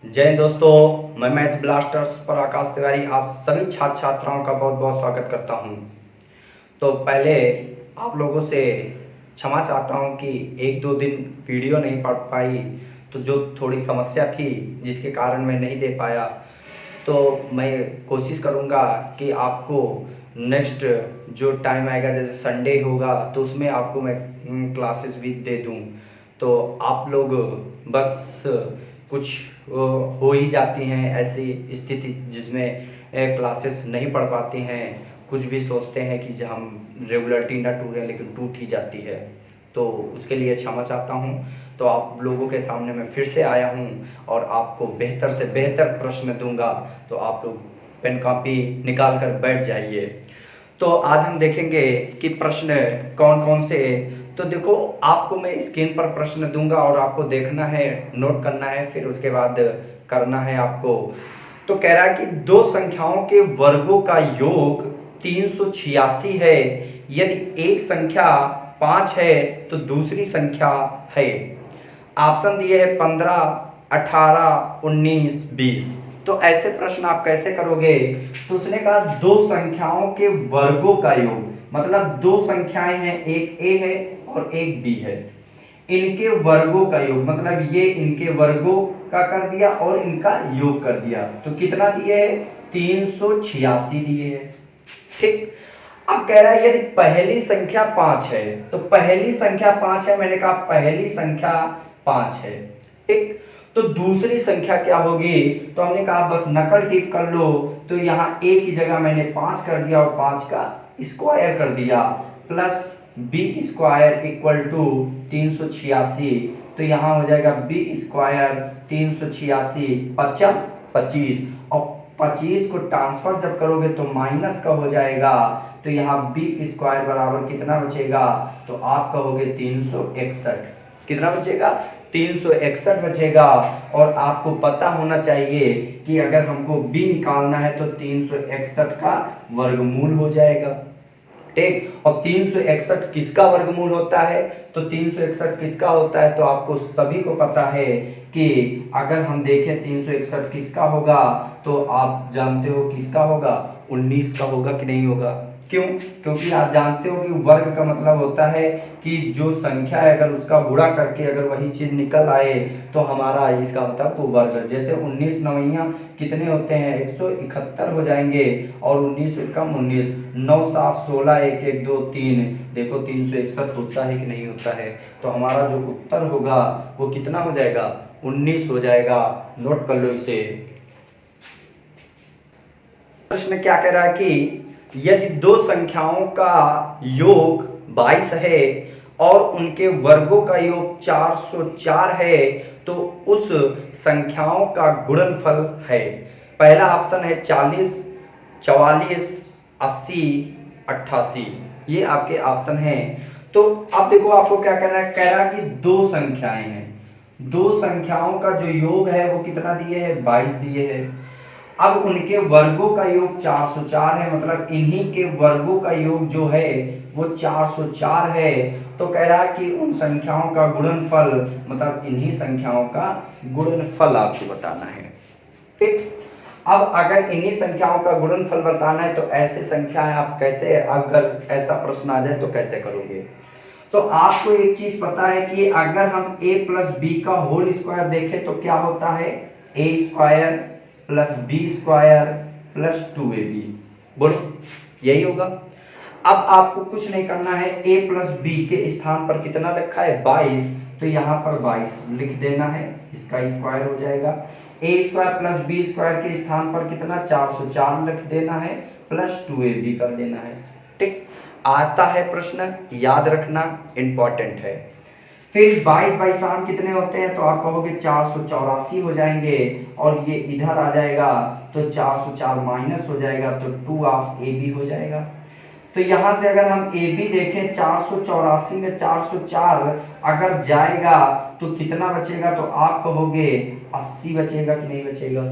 जय हिंद दोस्तों, मैं मैथ ब्लास्टर्स पर आकाश तिवारी आप सभी छात्र छात्राओं का बहुत बहुत स्वागत करता हूं। तो पहले आप लोगों से क्षमा चाहता हूं कि एक दो दिन वीडियो नहीं पढ़ पाई, तो जो थोड़ी समस्या थी जिसके कारण मैं नहीं दे पाया। तो मैं कोशिश करूंगा कि आपको नेक्स्ट जो टाइम आएगा, जैसे संडे होगा तो उसमें आपको मैं क्लासेस भी दे दूं। तो आप लोग बस कुछ हो ही जाती हैं ऐसी स्थिति जिसमें क्लासेस नहीं पढ़ पाती हैं, कुछ भी सोचते हैं कि हम रेगुलरिटी ना टूटे, लेकिन टूट ही जाती है। तो उसके लिए क्षमा चाहता हूँ। तो आप लोगों के सामने मैं फिर से आया हूँ और आपको बेहतर से बेहतर प्रश्न दूंगा। तो आप लोग पेन कॉपी निकाल कर बैठ जाइए। तो आज हम देखेंगे कि प्रश्न कौन कौन से। तो देखो, आपको मैं स्क्रीन पर प्रश्न दूंगा और आपको देखना है, नोट करना है, फिर उसके बाद करना है आपको। तो कह रहा है कि दो संख्याओं के वर्गों का योग 386 है। यदि एक संख्या 5 है तो दूसरी संख्या है। ऑप्शन दिए है 15, 18, 19, 20। तो ऐसे प्रश्न आप कैसे करोगे? तो उसने कहा दो संख्याओं के वर्गों का योग, मतलब दो संख्याएं हैं, एक ए है और एक बी है। इनके वर्गों का योग मतलब ये इनके वर्गों का कर दिया और इनका योग कर दिया। तो कितना दिए है? 386 दिए है। ठीक। अब कह रहा है यदि पहली संख्या 5 है, तो पहली संख्या 5 है, मैंने कहा पहली संख्या 5 है। ठीक। तो दूसरी संख्या क्या होगी? तो हमने कहा बस नकल टिक कर लो। तो यहाँ a की जगह मैंने 5 कर दिया और 5 का स्क्वायर कर दिया, plus B square equal to 386। तो यहाँ हो जाएगा बी स्क्वायर 386 पच्चम 25, और 25 को ट्रांसफर जब करोगे तो माइनस का हो जाएगा। तो यहाँ बी स्क्वायर बराबर कितना बचेगा? तो आप कहोगे 361। कितना बचेगा? 361 बचेगा। और आपको पता होना चाहिए कि अगर हमको b निकालना है तो 361 का वर्गमूल हो जाएगा। ठीक। और 361 किसका वर्गमूल होता है? तो 361 किसका होता है? तो आपको सभी को पता है कि अगर हम देखें 361 किसका होगा, तो आप जानते हो किसका होगा? 19 का होगा कि नहीं होगा? क्यों? क्योंकि आप जानते हो कि वर्ग का मतलब होता है कि जो संख्या है अगर उसका गुणा करके अगर वही चीज निकल आए तो हमारा इसका मतलब तो वर्ग। जैसे 19 नवैया कितने होते हैं? 171 हो जाएंगे। और 19 कम 19, 9 7 16, 1 1 2 3, देखो 361 होता है कि नहीं होता है? तो हमारा जो उत्तर होगा वो कितना हो जाएगा? 19 हो जाएगा। नोट कर लो इसे। प्रश्न क्या कह रहा है कि यदि दो संख्याओं का योग 22 है और उनके वर्गों का योग 404 है, तो उस संख्याओं का गुणनफल है। पहला ऑप्शन है 40, 44, 80, 88। ये आपके ऑप्शन हैं। तो अब देखो आपको क्या कहना है। कह रहा है कि दो संख्याएं हैं, दो संख्याओं का जो योग है वो कितना दिए है? 22 दिए है। अब उनके वर्गों का योग 404 है, मतलब इन्हीं के वर्गों का योग जो है वो 404 है। तो कह रहा है कि उन संख्याओं का गुणनफल, मतलब इन्हीं संख्याओं का गुणनफल आपको बताना है। ठीक। अब अगर इन्हीं संख्याओं का गुणनफल बताना है तो ऐसे संख्याएं आप कैसे, अगर ऐसा प्रश्न आ जाए तो कैसे करोगे? तो आपको एक चीज पता है कि अगर हम a प्लस बी का होल स्क्वायर देखें तो क्या होता है? a square plus B square plus 2ab। बोलो, यही होगा। अब आपको कुछ नहीं करना है। a प्लस बी के स्थान पर कितना रखा है? 22। तो यहाँ पर 22 लिख देना है, इसका स्क्वायर हो जाएगा। a square plus B square के स्थान पर कितना? 404 लिख देना है, प्लस 2ab कर देना है। ठीक। आता है प्रश्न, याद रखना, इंपॉर्टेंट है। फिर 22 बाई 7 कितने होते हैं? तो आप कहोगे 484 हो जाएंगे। और ये इधर आ जाएगा तो 404 माइनस हो जाएगा, तो 2 ऑफ ए बी हो जाएगा। तो यहां से अगर हम ए बी देखें, 484 में 404 अगर जाएगा तो कितना बचेगा? तो आप कहोगे 80 बचेगा कि नहीं बचेगा?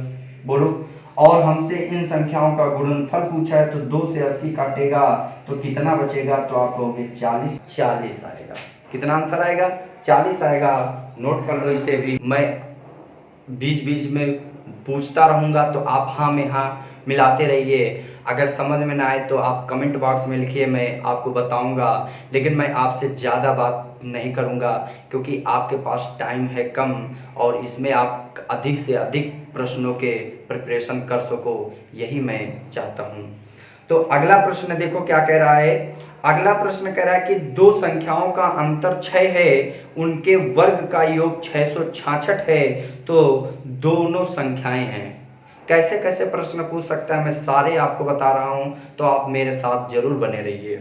बोलो। और हमसे इन संख्याओं का गुणनफल पूछा है, तो 2 से 80 काटेगा तो कितना बचेगा? तो आप कहोगे 40 आएगा। कितना आंसर आएगा? 40 आएगा। नोट कर लो इसे भी। मैं बीच बीच में पूछता रहूँगा, तो आप हाँ में हाँ मिलाते रहिए। अगर समझ में ना आए तो आप कमेंट बॉक्स में लिखिए, मैं आपको बताऊंगा। लेकिन मैं आपसे ज़्यादा बात नहीं करूंगा, क्योंकि आपके पास टाइम है कम और इसमें आप अधिक से अधिक प्रश्नों के प्रिपरेशन कर सको, यही मैं चाहता हूं। तो अगला प्रश्न देखो क्या कह रहा है। अगला प्रश्न कह रहा है कि दो संख्याओं का अंतर 6 है, उनके वर्ग का योग 666 है, तो दोनों संख्याएं हैं। कैसे कैसे प्रश्न पूछ सकता है, मैं सारे आपको बता रहा हूं, तो आप मेरे साथ जरूर बने रहिए।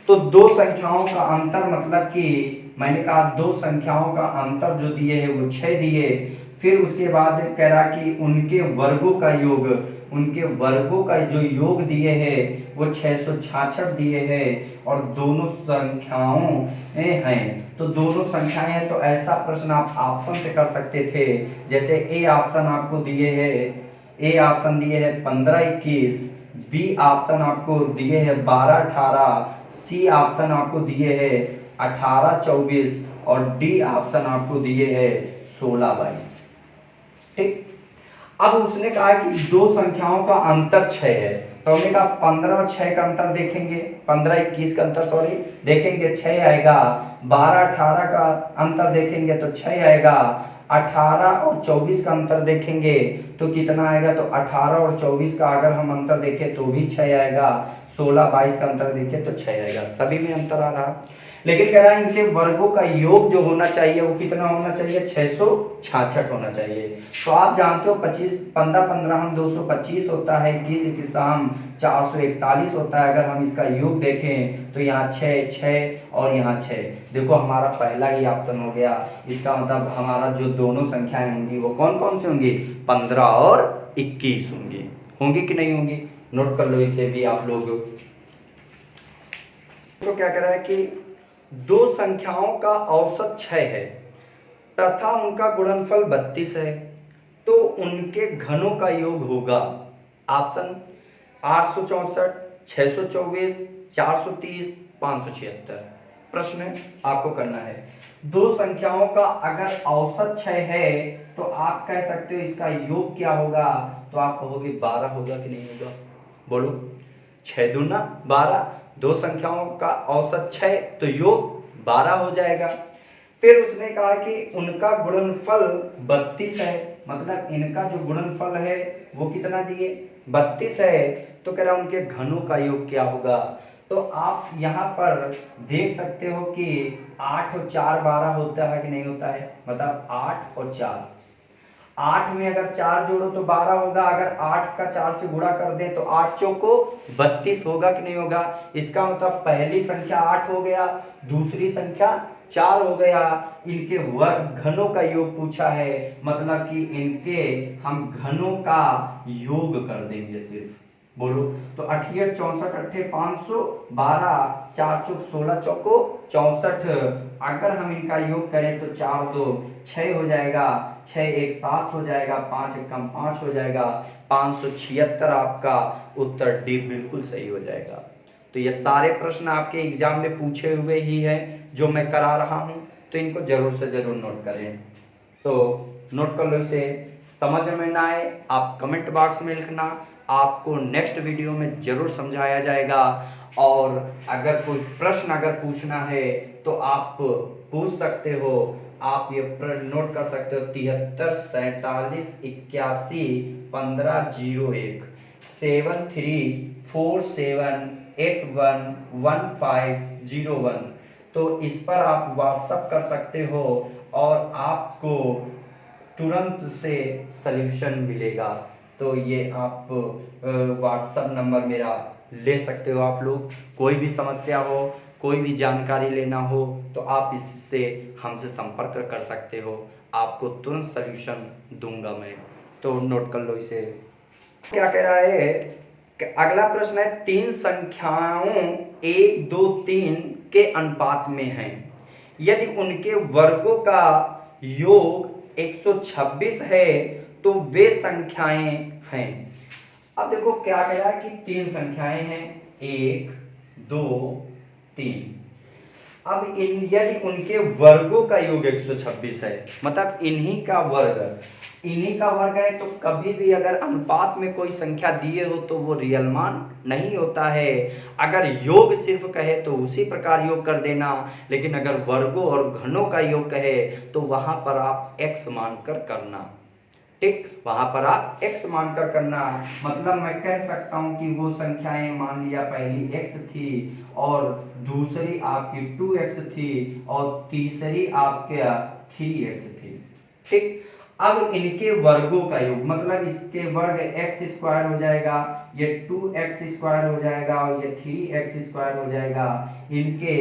तो दो संख्याओं का अंतर मतलब कि मैंने कहा दो संख्याओं का अंतर जो दिए है वो 6 दिए। फिर उसके बाद कह रहा कि उनके वर्गों का योग, उनके वर्गों का जो योग दिए है वो 666 दिए है और दोनों संख्याओं हैं। तो दोनों संख्याएं हैं, तो ऐसा प्रश्न आप ऑप्शन से कर सकते थे। जैसे ए ऑप्शन आपको दिए है, ए ऑप्शन दिए है 15-21, बी ऑप्शन आपको दिए है 12-18, सी ऑप्शन आपको दिए है 18-24 और डी ऑप्शन आपको दिए है 16-22। ठीक। अब उसने कहा कि दो संख्याओं का अंतर 6 है, तो हमने कहा 15 और 6 का अंतर देखेंगे, 15-21 का अंतर सॉरी देखेंगे 6 आएगा, 12-18 का अंतर देखेंगे तो 6 आएगा, 18 और 24 का अंतर देखेंगे तो कितना आएगा, तो 18 और 24 का अगर हम अंतर देखें तो भी 6 आएगा, 16-22 का अंतर देखें तो 6 आएगा, सभी में अंतर आ रहा। लेकिन कह रहा है इनके वर्गों का योग जो होना चाहिए वो कितना होना चाहिए, 666 होना चाहिए। तो आप जानते हो 25 15 हम 225 होता है, 21 हम 441 होता है। अगर हम इसका योग देखें तो यहाँ 6 और यहाँ 6, देखो हमारा पहला ही ऑप्शन हो गया। इसका मतलब हमारा जो दोनों संख्याएं होंगी वो कौन कौन सी होंगी, 15 और 21 होंगी। होंगी कि नहीं होंगी, नोट कर लो इसे भी आप लोग। तो क्या कह रहा है कि दो संख्याओं का औसत 6 है तथा उनका गुणनफल 32 है, तो उनके घनों का योग होगा। ऑप्शन 864, 624, 430, 576। प्रश्न आपको करना है, दो संख्याओं का अगर औसत 6 है तो आप कह सकते हो इसका योग क्या होगा, तो आप कहोगे 12 होगा कि नहीं होगा, बोलो। 6 दूना 12, दो संख्याओं का औसत 6 तो योग 12 हो जाएगा। फिर उसने कहा कि उनका गुणनफल 32 है, मतलब इनका जो गुणनफल है वो कितना दिए, 32 है। तो कह रहा उनके घनों का योग क्या होगा। तो आप यहाँ पर देख सकते हो कि 8 और 4 12 होता है कि नहीं होता है, मतलब 8 और 4, 8 में अगर 4 जोड़ो तो 12 होगा, अगर 8 का 4 से गुणा कर दें तो 8 चौको 32 होगा कि नहीं होगा। इसका मतलब पहली संख्या 8 हो गया, दूसरी संख्या 4 हो गया। इनके वर्ग घनों का योग पूछा है, मतलब कि इनके हम घनों का योग कर देंगे सिर्फ, बोलो। तो 88 64 अट्ठे 512, 4 चौक 16 चौको 64। अगर हम इनका योग करें तो 4 2 6 हो जाएगा, 6 1 7 हो जाएगा, 5 1 5 हो जाएगा, 576 आपका उत्तर डी बिल्कुल सही हो जाएगा। तो ये सारे प्रश्न आपके एग्जाम में पूछे हुए ही हैं जो मैं करा रहा हूं, तो इनको जरूर से जरूर नोट करें। तो नोट कर लो इसे, समझ में ना आए आप कमेंट बॉक्स में लिखना, आपको नेक्स्ट वीडियो में जरूर समझाया जाएगा। और अगर कोई प्रश्न अगर पूछना है तो आप पूछ सकते हो, आप ये नोट कर सकते हो 73 47 81 1501 7347811501। तो इस पर आप व्हाट्सएप कर सकते हो और आपको तुरंत से सल्यूशन मिलेगा। तो ये आप व्हाट्सएप नंबर मेरा ले सकते हो। आप लोग कोई भी समस्या हो, कोई भी जानकारी लेना हो तो आप इससे हमसे संपर्क कर सकते हो, आपको तुरंत सल्यूशन दूंगा मैं। तो नोट कर लो इसे। क्या कह रहा है कि अगला प्रश्न है, तीन संख्याओं 1 2 3 के अनुपात में हैं, यदि उनके वर्गों का योग 126 है तो वे संख्याएं हैं। अब देखो क्या कह रहा है कि तीन संख्याएं हैं 1 2 3। अब यदि उनके वर्गों का योग 126 है, मतलब इन्हीं का वर्ग है, तो कभी भी अगर अनुपात में कोई संख्या दिए हो तो वो रियल मान नहीं होता है। अगर योग सिर्फ कहे तो उसी प्रकार योग कर देना, लेकिन अगर वर्गों और घनों का योग कहे तो वहां पर आप x मानकर करना। ठीक, वहां पर आप x मानकर करना। मतलब मैं कह सकता हूं कि वो संख्याएं, मान लिया पहली x थी और दूसरी आपकी 2x थी और तीसरी आपके 3x थी। ठीक, अब इनके वर्गों का योग, मतलब इसके वर्ग x स्क्वायर हो जाएगा, ये 2x स्क्वायर हो जाएगा और ये 3x स्क्वायर हो जाएगा। इनके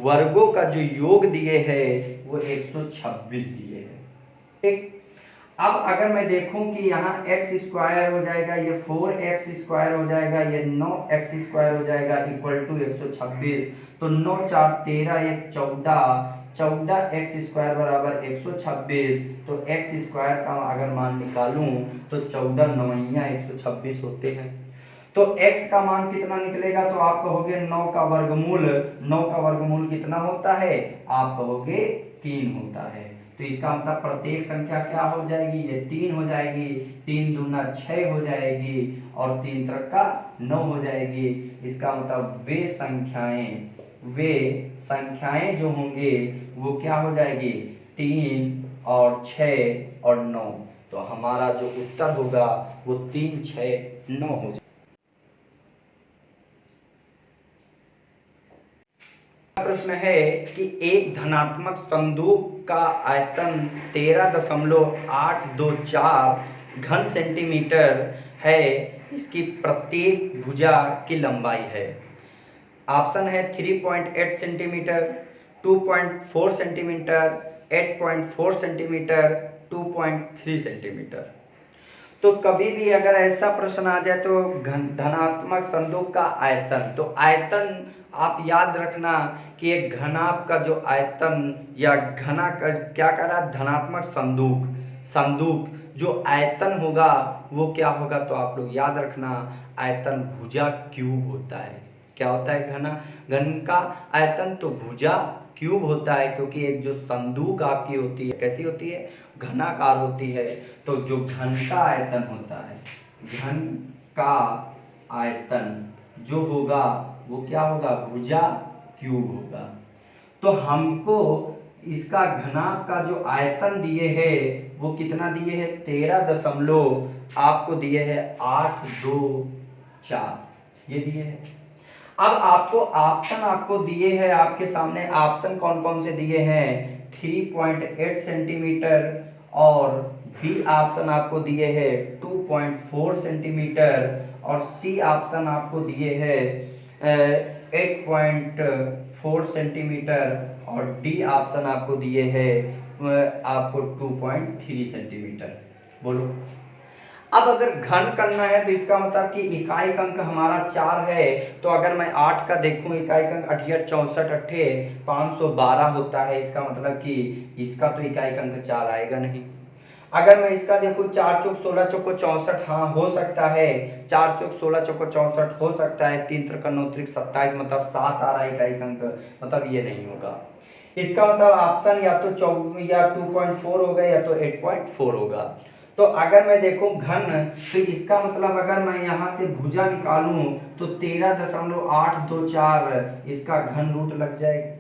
वर्गों का जो योग दिए है वो 126 दिए है। ठीक, अब अगर मैं देखूं कि यहाँ x स्क्वायर हो जाएगा, ये 4x स्क्वायर हो जाएगा, ये 9x स्क्वायर हो जाएगा इक्वल टू 126, तो 9 4 13, ये 14, 14x स्क्वायर बराबर 126, तो x स्क्वायर का अगर मान निकालूं तो 14 9 126 होते हैं। तो x का मान कितना निकलेगा, तो आप कहोगे 9 का वर्गमूल, 9 का वर्गमूल कितना होता है, आप कहोगे 3 होता है। तो इसका मतलब प्रत्येक संख्या क्या हो जाएगी, ये 3 हो जाएगी, 3 दूना 6 हो जाएगी और 3 त्रिका 9 हो जाएगी। इसका मतलब वे संख्याएं जो होंगे वो क्या हो जाएगी, 3 और 6 और 9। तो हमारा जो उत्तर होगा वो 3 6 9 हो जाएगा। प्रश्न है कि एक धनात्मक संदूक का आयतन 13.824 घन सेंटीमीटर है, इसकी प्रत्येक भुजा की लंबाई है। ऑप्शन है 3.8 सेंटीमीटर, 2.4 सेंटीमीटर, 8.4 सेंटीमीटर, 2.3 सेंटीमीटर। तो कभी भी अगर ऐसा प्रश्न आ जाए तो धनात्मक संदूक का आयतन, तो आयतन आप याद रखना कि एक घनाभ का जो आयतन या घना का क्या कह रहा है, धनात्मक संदूक जो आयतन होगा वो क्या होगा, तो आप लोग याद रखना आयतन भुजा क्यूब होता है। क्या होता है, घन का आयतन तो भुजा क्यूब होता है, क्योंकि एक जो संदूक आपकी होती है कैसी होती है, घनाकार होती है। तो जो घन का आयतन होता है, घन का आयतन जो होगा वो क्या होगा, भुजा क्यूब होगा। तो हमको इसका घनाभ का जो आयतन दिए है वो कितना दिए है, 13 आपको दिए है 824, ये दिए है। अब आपको ऑप्शन आपको दिए हैं, आपके सामने ऑप्शन कौन कौन से दिए हैं, 3.8 सेंटीमीटर और बी ऑप्शन आपको दिए हैं 2.4 सेंटीमीटर और सी ऑप्शन आपको दिए हैं 8.4 सेंटीमीटर और डी ऑप्शन आपको दिए हैं आपको 2.3 सेंटीमीटर। बोलो, अब अगर घन करना है तो इसका मतलब कि इकाई अंक हमारा 4 है, तो अगर मैं 8 का देखूं इकाई अंक 8 64 8 512 होता है, इसका मतलब कि इसका तो इकाई अंक 4 आएगा नहीं। अगर मैं इसका देखूं 4 चौक 16 चौको 64, हाँ हो सकता है, 4 चौक 16 चौको 64 हो सकता है, 3 त्रिक 9 त्रिक 27 मतलब 7 आ रहा है इकाई अंक, मतलब ये नहीं होगा। इसका मतलब ऑप्शन या तो 2.4 होगा या तो 8.4 होगा। तो अगर मैं देखूं घन, तो इसका मतलब अगर मैं यहाँ से भुजा निकालूं तो 13.824 इसका घन रूट लग जाएगा।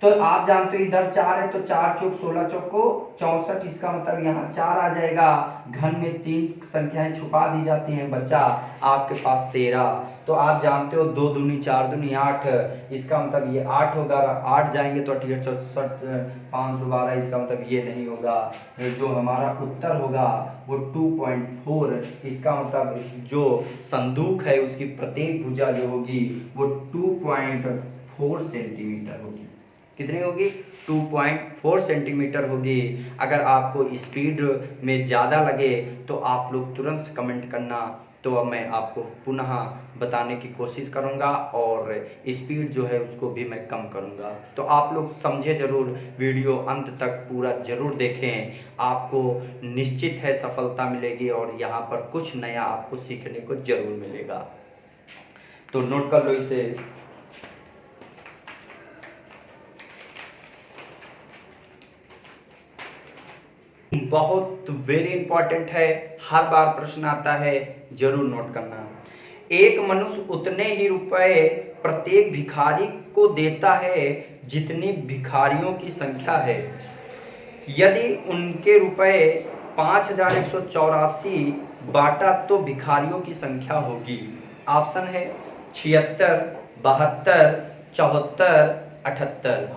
तो आप जानते हो इधर 4 है तो 4 चौक 16 चौक को 64, इसका मतलब यहाँ 4 आ जाएगा। घन में 3 संख्याएं छुपा दी जाती हैं, बच्चा आपके पास 13। तो आप जानते हो 2 दूनी 4 दूनी 8, इसका मतलब ये 8 होगा। 8 जाएंगे तो 68 64 512, इसका मतलब ये नहीं होगा। जो हमारा उत्तर होगा वो 2.4, इसका मतलब जो संदूक है उसकी प्रत्येक भुजा जो होगी वो 2.4 सेंटीमीटर होगी। कितनी होगी, 2.4 सेंटीमीटर होगी। अगर आपको स्पीड में ज़्यादा लगे तो आप लोग तुरंत कमेंट करना, तो अब मैं आपको पुनः बताने की कोशिश करूंगा और स्पीड जो है उसको भी मैं कम करूंगा। तो आप लोग समझे ज़रूर, वीडियो अंत तक पूरा ज़रूर देखें, आपको निश्चित है सफलता मिलेगी और यहाँ पर कुछ नया आपको सीखने को ज़रूर मिलेगा। तो नोट कर लो इसे। बहुत वेरी इंपॉर्टेंट है, हर बार प्रश्न आता है, जरूर नोट करना। एक मनुष्य उतने ही रुपए प्रत्येक भिखारी को देता है जितनी भिखारियों की संख्या है। यदि उनके रुपए 5184 बांटा तो भिखारियों की संख्या होगी। ऑप्शन है 76, 72, 74, 78।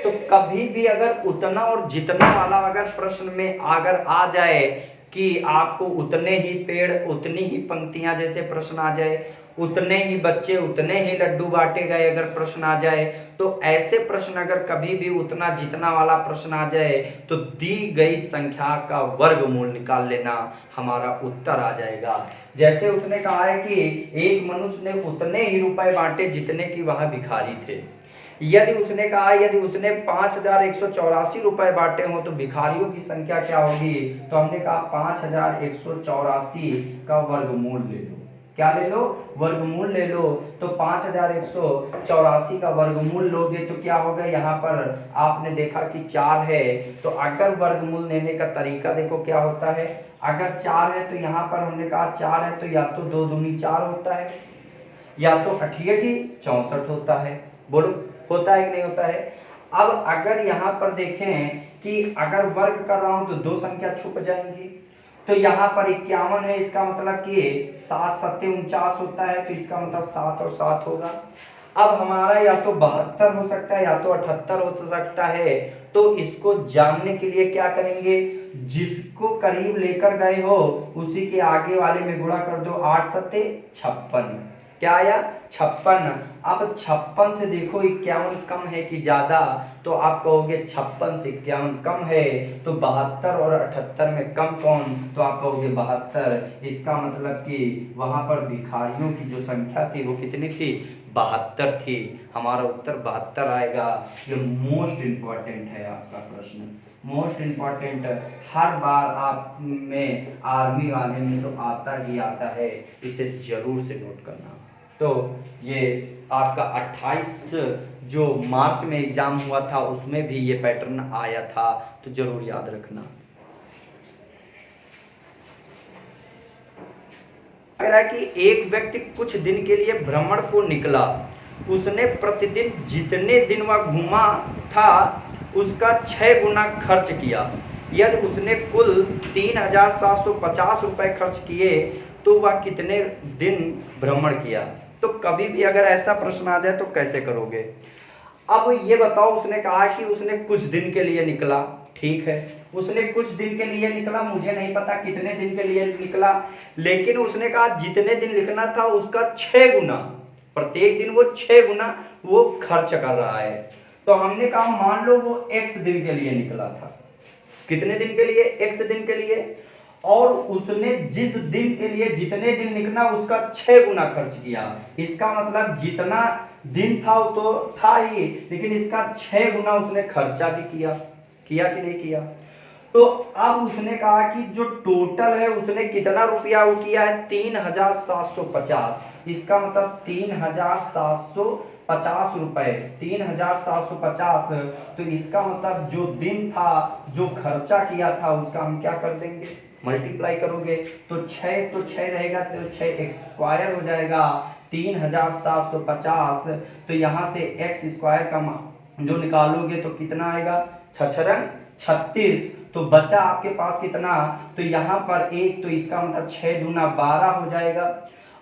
तो कभी भी अगर उतना और जितना वाला अगर प्रश्न में अगर आ जाए कि आपको उतने ही पेड़ उतनी ही पंक्तियां जैसे प्रश्न आ जाए, उतने ही बच्चे उतने ही लड्डू बांटे गए अगर प्रश्न आ जाए, तो ऐसे प्रश्न अगर कभी भी उतना जितना वाला प्रश्न आ जाए तो दी गई संख्या का वर्गमूल निकाल लेना, हमारा उत्तर आ जाएगा। जैसे उसने कहा है कि एक मनुष्य ने उतने ही रुपए बांटे जितने की वह भिखारी थे। यदि उसने कहा यदि उसने 5184 रुपए बांटे हो तो भिखारियों की संख्या क्या होगी, तो हमने कहा 5184 का वर्गमूल ले लो। क्या ले लो? वर्गमूल ले लो। तो 5184 का वर्गमूल लोगे तो क्या होगा, यहाँ पर आपने देखा कि 4 है, तो अगर वर्गमूल लेने का तरीका देखो क्या होता है। अगर 4 है तो यहाँ पर हमने कहा 4 है तो या तो 2 दूनी 4 होता है, या तो 88 64 होता है। बोलो होता है कि नहीं होता है। अब अगर यहाँ पर देखें कि अगर वर्ग कर रहा हूं तो 2 संख्या छुप जाएंगी, तो यहाँ पर 51 है, इसका मतलब कि 7 7 49 होता है, तो इसका मतलब 7 और 7 होगा। अब हमारा या तो 72 हो सकता है या तो 78 हो सकता है, तो इसको जानने के लिए क्या करेंगे, जिसको करीब लेकर गए हो उसी के आगे वाले में गुणा कर दो। 8 7 56, क्या आया 56। अब 56 से देखो 51 कम है कि ज्यादा, तो आप कहोगे 56 से 51 कम है, तो 72 और 78 में कम कौन, तो आप कहोगे 72। इसका मतलब कि वहां पर भिखारियों की जो संख्या थी वो कितनी थी, 72 थी। हमारा उत्तर 72 आएगा। ये मोस्ट इंपॉर्टेंट है आपका प्रश्न, मोस्ट इंपॉर्टेंट। हर बार आप में आर्मी वाले में तो आता ही आता है, इसे जरूर से नोट करना। तो ये आपका 28 जो मार्च में एग्जाम हुआ था उसमें भी ये पैटर्न आया था, तो जरूर याद रखना। कह रहा है कि एक व्यक्ति कुछ दिन के लिए भ्रमण को निकला, उसने प्रतिदिन जितने दिन वह घूमा था उसका 6 गुना खर्च किया। यदि उसने कुल 3750 रुपए खर्च किए तो वह कितने दिन भ्रमण किया। तो कभी भी अगर ऐसा प्रश्न आ जाए तो कैसे करोगे। अब ये बताओ, उसने कहा कि उसने कुछ दिन के लिए निकला, ठीक है, उसने कुछ दिन के लिए निकला, मुझे नहीं पता कितने दिन के लिए निकला, लेकिन उसने कहा जितने दिन लिखना था उसका 6 गुना, प्रत्येक दिन वो 6 गुना वो खर्च कर रहा है। तो हमने कहा मान लो वो x दिन के लिए निकला था, कितने दिन के लिए, x दिन के लिए, और उसने जिस दिन के लिए जितने दिन निकला उसका 6 गुना खर्च किया। इसका मतलब जितना दिन था वो तो था ही, लेकिन इसका 6 गुना उसने खर्चा भी किया कि नहीं किया। तो अब उसने कहा कि जो टोटल है उसने कितना रुपया वो किया है, 3750। इसका मतलब 3750 रुपए, 3750। तो इसका मतलब जो दिन था जो खर्चा किया था उसका हम क्या कर देंगे, मल्टीप्लाई करोगे तो 6 रहेगा, तो 6 स्क्वायर हो जाएगा 3750। तो यहाँ से x स्क्वायर का जो निकालोगे तो कितना आएगा, 6 36। तो बचा आपके पास कितना, तो यहाँ पर 1, तो इसका मतलब 6 दूना 12 हो जाएगा।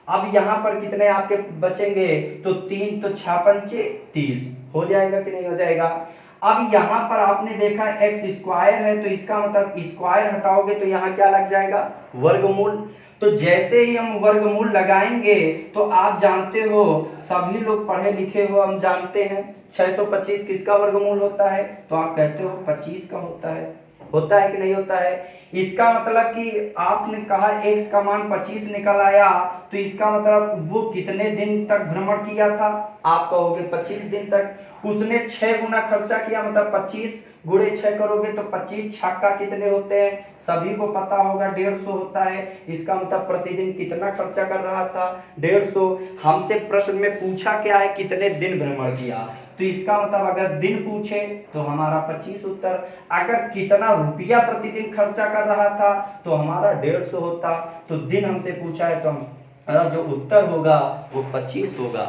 अब यहाँ पर कितने आपके बचेंगे, तो 3, तो 6 पंचे 30 हो जाएगा कि नहीं हो जाएगा। अब यहाँ पर आपने देखा x स्क्वायर है, तो इसका मतलब स्क्वायर हटाओगे तो यहाँ क्या लग जाएगा, वर्गमूल। तो जैसे ही हम वर्गमूल लगाएंगे तो आप जानते हो, सभी लोग पढ़े लिखे हो, हम जानते हैं 625 किसका वर्गमूल होता है, तो आप कहते हो 25 का होता है कि नहीं होता है। इसका मतलब कि आपने कहा x का मान 25 निकल आया, तो इसका मतलब वो कितने दिन तक भ्रमण किया था? आप कहोगे 25 दिन तक। उसने 6 गुना खर्चा किया, मतलब 25 गुणे 6 करोगे तो 25 छक्का कितने होते हैं? सभी को पता होगा 150 होता है। इसका मतलब प्रतिदिन कितना खर्चा कर रहा था? 150। हमसे प्रश्न में पूछा क्या है? कितने दिन भ्रमण किया, तो इसका मतलब अगर दिन पूछे तो हमारा 25 उत्तर, अगर कितना रुपया प्रतिदिन खर्चा कर रहा था तो हमारा 150 होता। तो दिन हमसे पूछा है तो हमारा जो उत्तर होगा वो 25 होगा।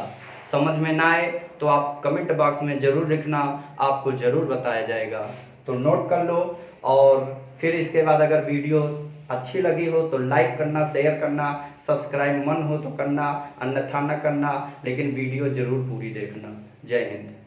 समझ में ना आए तो आप कमेंट बॉक्स में जरूर लिखना, आपको जरूर बताया जाएगा। तो नोट कर लो, और फिर इसके बाद अगर वीडियो अच्छी लगी हो तो लाइक करना, शेयर करना, सब्सक्राइब मन हो तो करना, अन्यथा न करना, लेकिन वीडियो जरूर पूरी देखना। जय हिंद।